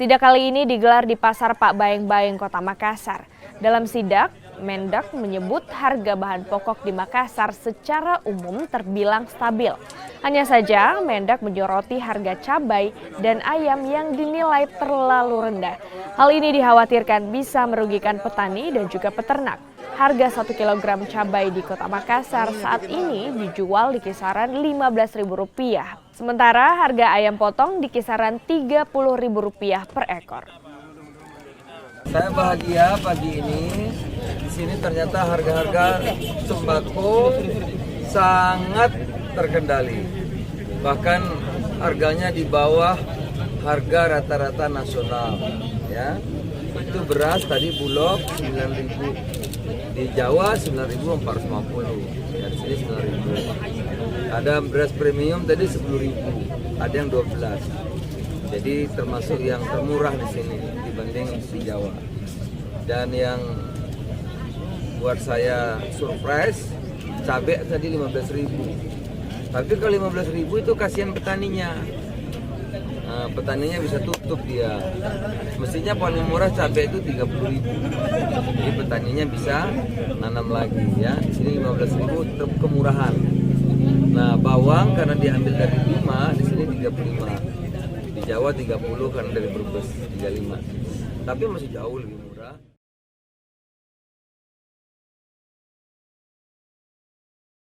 Sidak kali ini digelar di Pasar Pak Bayeng-Bayeng, Kota Makassar. Dalam sidak, Mendak menyebut harga bahan pokok di Makassar secara umum terbilang stabil. Hanya saja, Mendak menyoroti harga cabai dan ayam yang dinilai terlalu rendah. Hal ini dikhawatirkan bisa merugikan petani dan juga peternak. Harga 1 kg cabai di Kota Makassar saat ini dijual di kisaran Rp15.000. Sementara harga ayam potong di kisaran Rp30.000 per ekor. Saya bahagia pagi ini. Di sini ternyata harga-harga sembako sangat terkendali. Bahkan harganya di bawah harga rata-rata nasional. Ya, itu beras tadi Bulog 9.000, di Jawa 9.450, ya, di sini 9.000. Ada beras premium tadi 10.000, ada yang 12. Jadi termasuk yang termurah di sini dibanding di Jawa. Dan yang buat saya surprise, cabai tadi 15.000. Tapi kalau 15.000 itu kasihan petaninya. Petaninya bisa tutup dia. Mestinya paling murah cabai itu 30.000. Jadi petaninya bisa nanam lagi ya. Di sini 15.000 tetap kemurahan. Nah, bawang karena diambil dari 5, di sini 35. Di Jawa 30 karena dari Brebes 35. Tapi masih jauh lebih